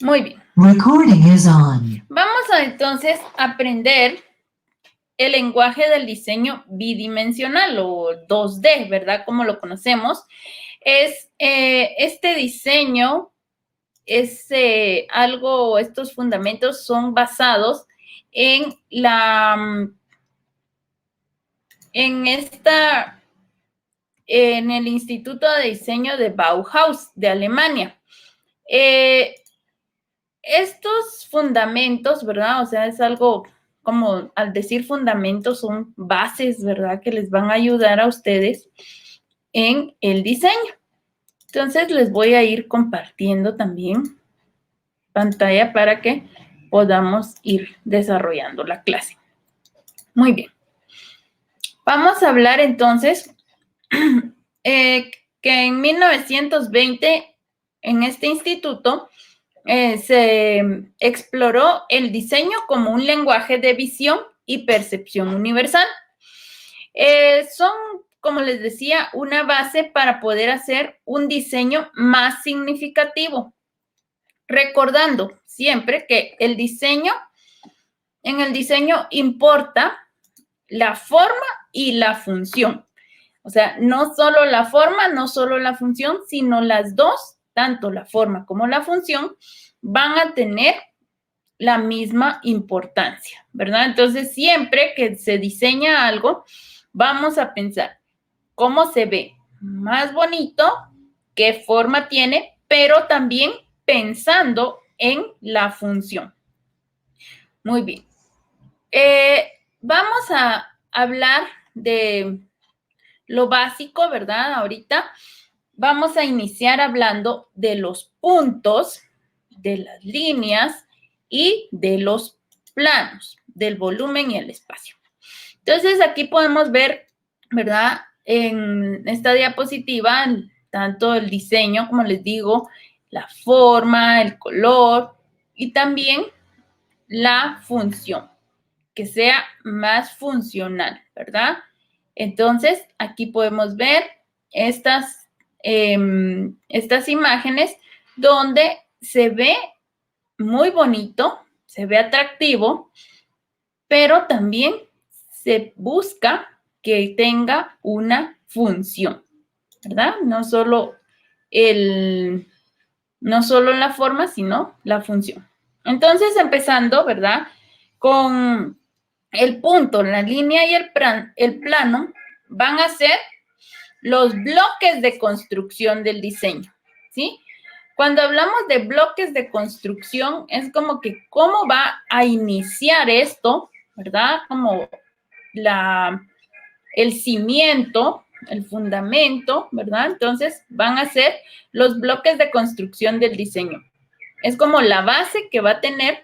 Muy bien. Recording is on. Vamos a entonces aprender el lenguaje del diseño bidimensional o 2D, ¿verdad? Como lo conocemos. Es este diseño, estos fundamentos son basados en en el Instituto de Diseño de Bauhaus de Alemania. Estos fundamentos, ¿verdad? O sea, es algo como al decir fundamentos son bases, ¿verdad? Que les van a ayudar a ustedes en el diseño. Entonces les voy a ir compartiendo también pantalla para que podamos ir desarrollando la clase. Muy bien. Vamos a hablar entonces que en 1920 en este instituto se exploró el diseño como un lenguaje de visión y percepción universal. Son, como les decía, una base para poder hacer un diseño más significativo. Recordando siempre que en el diseño importa la forma y la función. O sea, no solo la forma, no solo la función, sino las dos, tanto la forma como la función, van a tener la misma importancia, ¿verdad? Entonces, siempre que se diseña algo, vamos a pensar cómo se ve más bonito, qué forma tiene, pero también pensando en la función. Muy bien. Vamos a hablar de lo básico, ¿verdad? Ahorita vamos a iniciar hablando de los puntos, de las líneas y de los planos, del volumen y el espacio. Entonces, aquí podemos ver, ¿verdad? En esta diapositiva, tanto el diseño, como les digo, la forma, el color y también la función, que sea más funcional, ¿verdad? Entonces, aquí podemos ver estas imágenes donde se ve muy bonito, se ve atractivo, pero también se busca que tenga una función, ¿verdad? No solo la forma, sino la función. Entonces, empezando, ¿verdad? Con el punto, la línea y el plano van a ser los bloques de construcción del diseño, ¿sí? Cuando hablamos de bloques de construcción, es como que cómo va a iniciar esto, ¿verdad? Como el cimiento, el fundamento, ¿verdad? Entonces van a ser los bloques de construcción del diseño. Es como la base que va a tener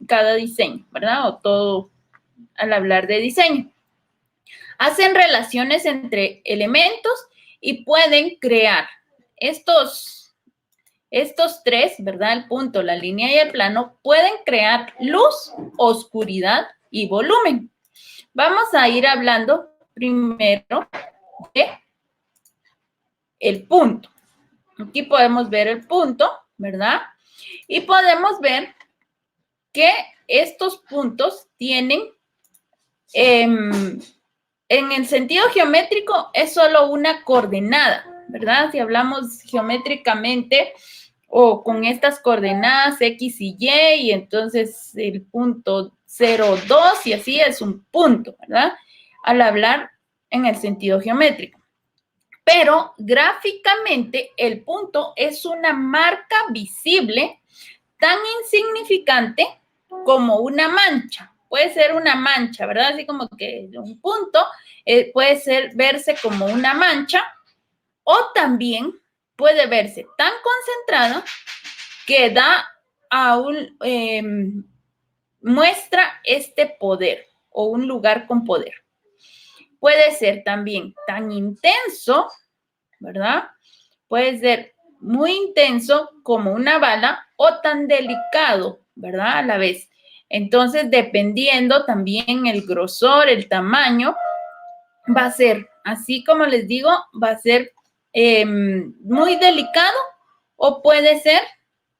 cada diseño, ¿verdad? O todo al hablar de diseño. Hacen relaciones entre elementos y pueden crear estos tres, ¿verdad? El punto, la línea y el plano, pueden crear luz, oscuridad y volumen. Vamos a ir hablando primero de el punto. Aquí podemos ver el punto, ¿verdad? Y podemos ver que estos puntos tienen, en el sentido geométrico, es solo una coordenada, ¿verdad? Si hablamos geométricamente o con estas coordenadas X y Y entonces el punto 0, 2 y así es un punto, ¿verdad? Al hablar en el sentido geométrico. Pero gráficamente el punto es una marca visible tan insignificante como una mancha. Puede ser una mancha, ¿verdad? Así como que un punto puede verse como una mancha o también puede verse tan concentrado que muestra este poder o un lugar con poder. Puede ser también tan intenso, ¿verdad? Puede ser muy intenso como una bala o tan delicado, ¿verdad? A la vez. Entonces, dependiendo también el grosor, el tamaño, va a ser, así como les digo, va a ser muy delicado o puede ser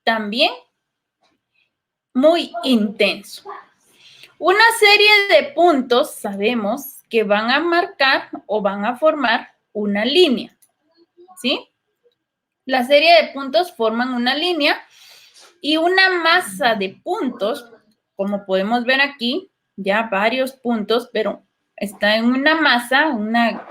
también muy intenso. Una serie de puntos sabemos que van a marcar o van a formar una línea, ¿sí? La serie de puntos forman una línea y una masa de puntos, como podemos ver aquí, ya varios puntos, pero está en una masa, una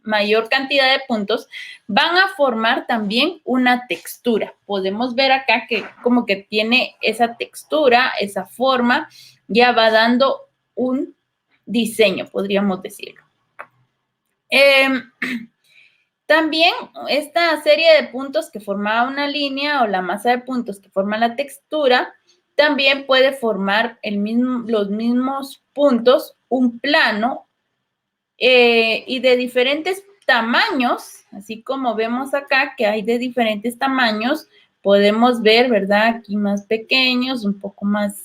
mayor cantidad de puntos, van a formar también una textura. Podemos ver acá que como que tiene esa textura, esa forma, ya va dando un diseño, podríamos decirlo. También esta serie de puntos que formaba una línea o la masa de puntos que forma la textura, también puede formar los mismos puntos, un plano y de diferentes tamaños, así como vemos acá que hay de diferentes tamaños, podemos ver, ¿verdad? Aquí más pequeños, un poco más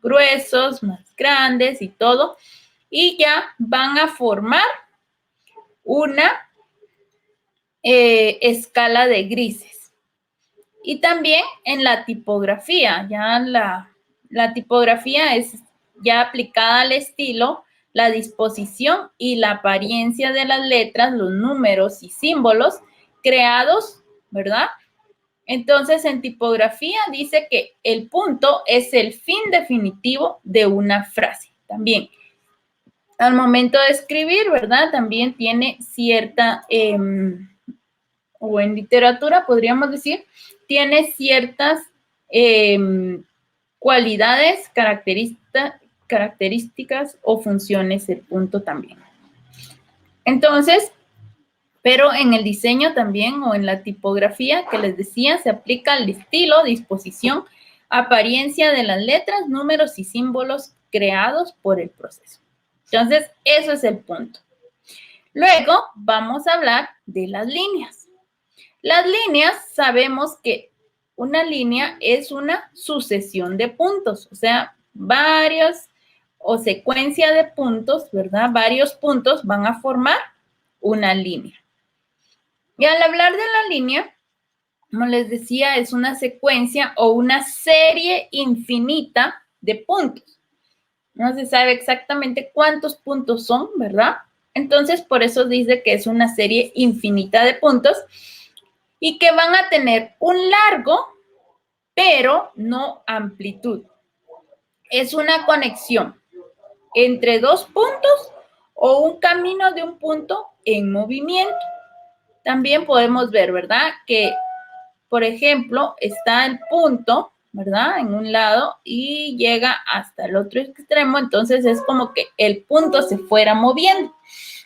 gruesos, más grandes y todo, y ya van a formar una escala de grises. Y también en la tipografía, ya la tipografía es ya aplicada al estilo, la disposición y la apariencia de las letras, los números y símbolos creados, ¿verdad? Entonces, en tipografía dice que el punto es el fin definitivo de una frase. También, al momento de escribir, ¿verdad? También tiene cierta, o en literatura podríamos decir, tiene ciertas cualidades, características o funciones el punto también. Entonces, pero en el diseño también o en la tipografía que les decía, se aplica el estilo, disposición, apariencia de las letras, números y símbolos creados por el proceso. Entonces, eso es el punto. Luego, vamos a hablar de las líneas. Las líneas, sabemos que una línea es una sucesión de puntos, o sea, varios o secuencia de puntos, ¿verdad? Varios puntos van a formar una línea. Y al hablar de la línea, como les decía, es una secuencia o una serie infinita de puntos. No se sabe exactamente cuántos puntos son, ¿verdad? Entonces, por eso dice que es una serie infinita de puntos y que van a tener un largo, pero no amplitud. Es una conexión entre dos puntos o un camino de un punto en movimiento. También podemos ver, ¿verdad? Que, por ejemplo, está el punto, ¿verdad? En un lado y llega hasta el otro extremo, entonces es como que el punto se fuera moviendo.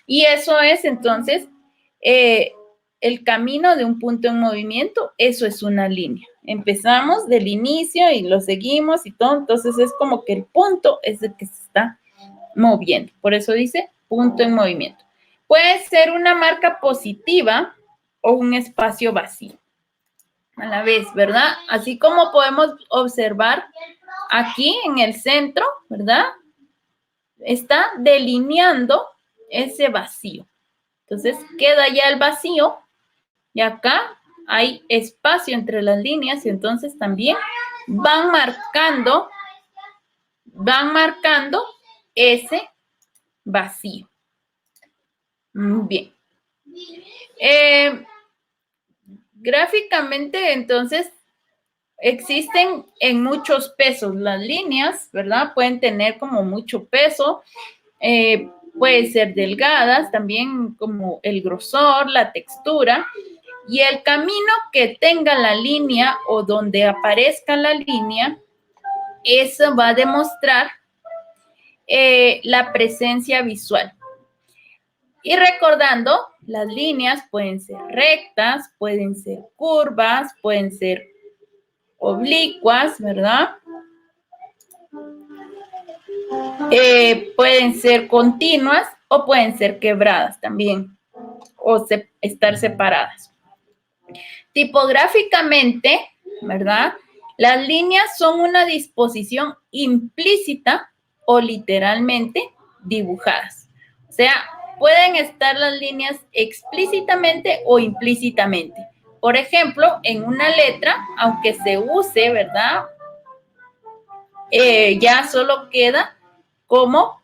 Y eso es, entonces, el camino de un punto en movimiento, eso es una línea. Empezamos del inicio y lo seguimos y todo, entonces es como que el punto es el que se está moviendo. Por eso dice punto en movimiento. Puede ser una marca positiva o un espacio vacío a la vez, ¿verdad? Así como podemos observar aquí en el centro, ¿verdad? Está delineando ese vacío. Entonces, queda ya el vacío y acá hay espacio entre las líneas y entonces también van marcando ese vacío. Bien. Gráficamente, entonces, existen en muchos pesos las líneas, ¿verdad? Pueden tener como mucho peso, pueden ser delgadas, también como el grosor, la textura, y el camino que tenga la línea o donde aparezca la línea, eso va a demostrar la presencia visual. Y recordando, las líneas pueden ser rectas, pueden ser curvas, pueden ser oblicuas, ¿verdad? Pueden ser continuas o pueden ser quebradas también, o estar separadas. Tipográficamente, ¿verdad? Las líneas son una disposición implícita o literalmente dibujadas. O sea, pueden estar las líneas explícitamente o implícitamente. Por ejemplo, en una letra, aunque se use, ¿verdad? Ya solo queda como,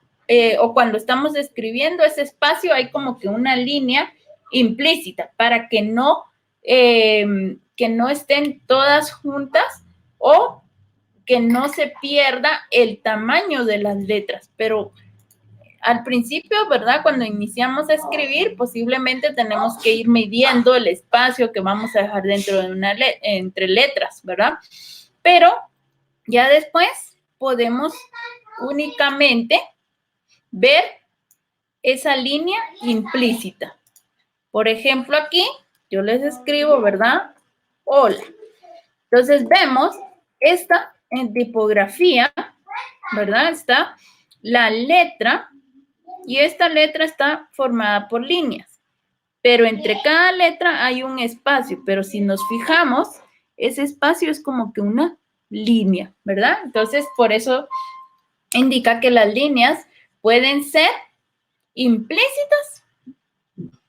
o cuando estamos escribiendo ese espacio, hay como que una línea implícita para que no estén todas juntas o que no se pierda el tamaño de las letras. Pero al principio, ¿verdad? Cuando iniciamos a escribir, posiblemente tenemos que ir midiendo el espacio que vamos a dejar dentro de entre letras, ¿verdad? Pero ya después podemos únicamente ver esa línea implícita. Por ejemplo, aquí yo les escribo, ¿verdad? Hola. Entonces vemos esta en tipografía, ¿verdad? Está la letra y esta letra está formada por líneas. Pero entre cada letra hay un espacio, pero si nos fijamos, ese espacio es como que una línea, ¿verdad? Entonces, por eso indica que las líneas pueden ser implícitas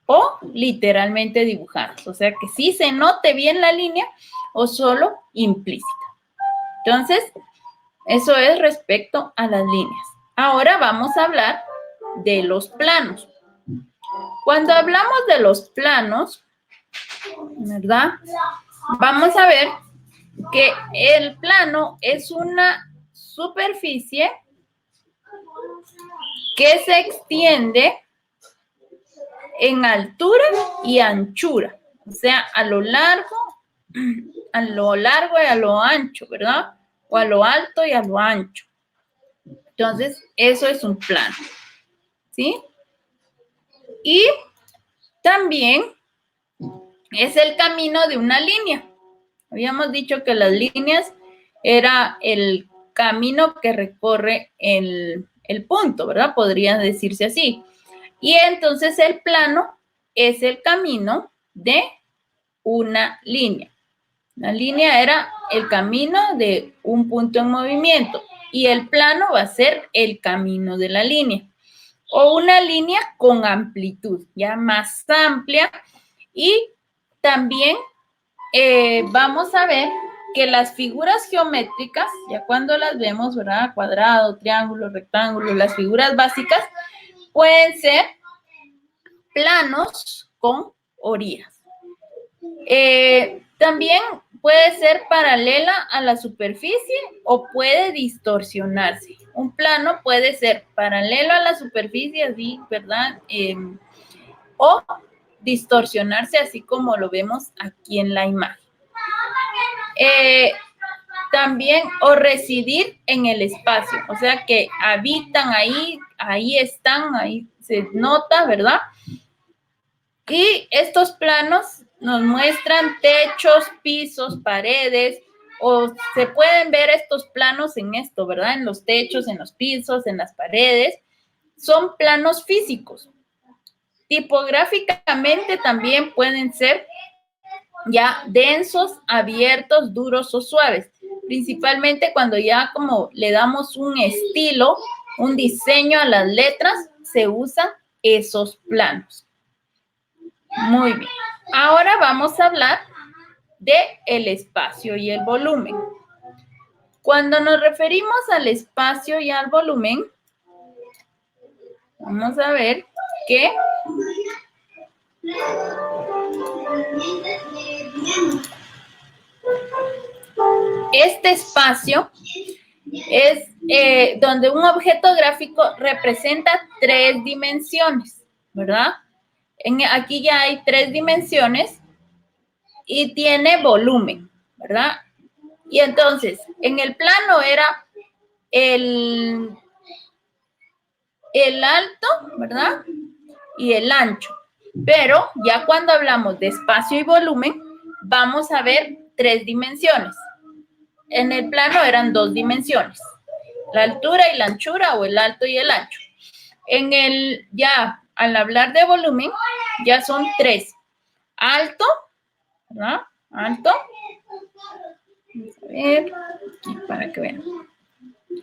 o literalmente dibujadas. O sea, que sí se note bien la línea o solo implícita. Entonces, eso es respecto a las líneas. Ahora vamos a hablar de los planos. Cuando hablamos de los planos, ¿verdad? Vamos a ver que el plano es una superficie que se extiende en altura y anchura, o sea, a lo largo y a lo ancho, ¿verdad? O a lo alto y a lo ancho. Entonces, eso es un plano, ¿sí? Y también es el camino de una línea. Habíamos dicho que las líneas era el camino que recorre el punto, ¿verdad? Podría decirse así. Y entonces el plano es el camino de una línea. La línea era el camino de un punto en movimiento y el plano va a ser el camino de la línea. O una línea con amplitud, ya más amplia. Y también vamos a ver que las figuras geométricas, ya cuando las vemos, ¿verdad? Cuadrado, triángulo, rectángulo, las figuras básicas, pueden ser planos con orillas. También puede ser paralela a la superficie o puede distorsionarse. Un plano puede ser paralelo a la superficie, así, ¿verdad? O distorsionarse, así como lo vemos aquí en la imagen. También, o residir en el espacio, o sea que habitan ahí, ahí están, ahí se nota, ¿verdad? Y estos planos nos muestran techos, pisos, paredes, o se pueden ver estos planos en esto, ¿verdad? En los techos, en los pisos, en las paredes. Son planos físicos. Tipográficamente también pueden ser ya densos, abiertos, duros o suaves. Principalmente cuando ya como le damos un estilo, un diseño a las letras, se usan esos planos. Muy bien. Ahora vamos a hablar de el espacio y el volumen. Cuando nos referimos al espacio y al volumen, vamos a ver que este espacio es donde un objeto gráfico representa 3 dimensiones, ¿verdad? Aquí ya hay 3 dimensiones y tiene volumen, ¿verdad? Y entonces, en el plano era el alto, ¿verdad? Y el ancho. Pero ya cuando hablamos de espacio y volumen, vamos a ver 3 dimensiones. En el plano eran 2 dimensiones, la altura y la anchura o el alto y el ancho. Ya al hablar de volumen, ya son 3. Alto, ¿verdad? Alto. Vamos a ver, para que vean.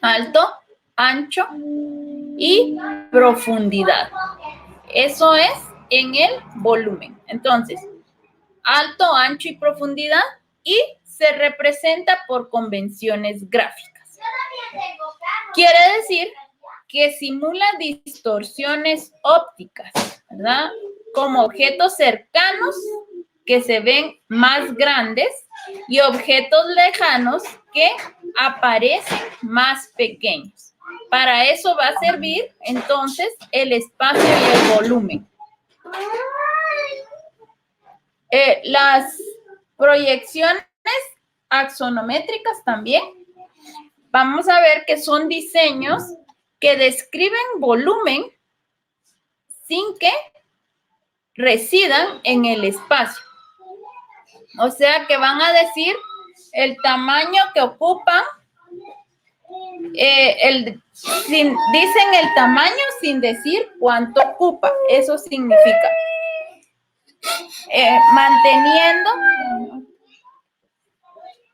Alto, ancho y profundidad. Eso es en el volumen. Entonces, alto, ancho y profundidad, y se representa por convenciones gráficas. Quiere decir que simula distorsiones ópticas, ¿verdad? Como objetos cercanos que se ven más grandes y objetos lejanos que aparecen más pequeños. Para eso va a servir entonces el espacio y el volumen. Las proyecciones axonométricas también, vamos a ver que son diseños que describen volumen sin que residan en el espacio. O sea que van a decir el tamaño que ocupan, dicen el tamaño sin decir cuánto ocupa. Eso significa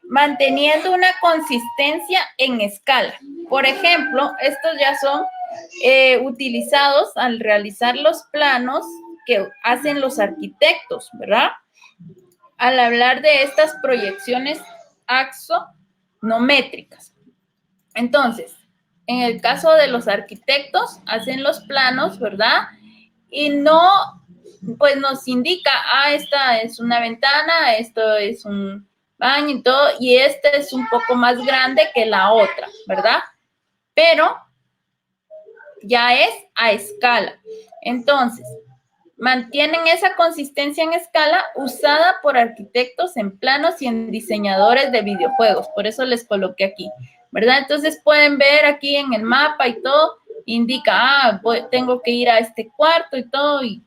manteniendo una consistencia en escala. Por ejemplo, estos ya son utilizados al realizar los planos que hacen los arquitectos, ¿verdad? Al hablar de estas proyecciones axonométricas. Entonces, en el caso de los arquitectos, hacen los planos, ¿verdad? Y no, pues nos indica, esta es una ventana, esto es un baño y todo, y este es un poco más grande que la otra, ¿verdad? Pero ya es a escala. Entonces, mantienen esa consistencia en escala usada por arquitectos en planos y en diseñadores de videojuegos. Por eso les coloqué aquí, ¿verdad? Entonces pueden ver aquí en el mapa y todo, indica, tengo que ir a este cuarto y todo, y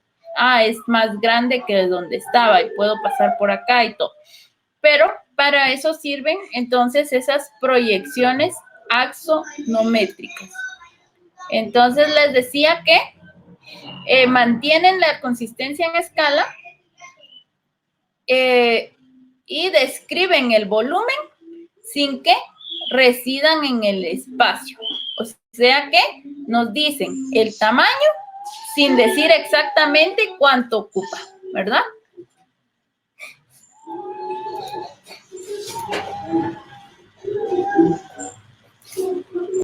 es más grande que donde estaba y puedo pasar por acá y todo. Pero para eso sirven entonces esas proyecciones axonométricas. Entonces les decía que mantienen la consistencia en escala y describen el volumen sin que residan en el espacio. O sea que nos dicen el tamaño sin decir exactamente cuánto ocupa, ¿verdad?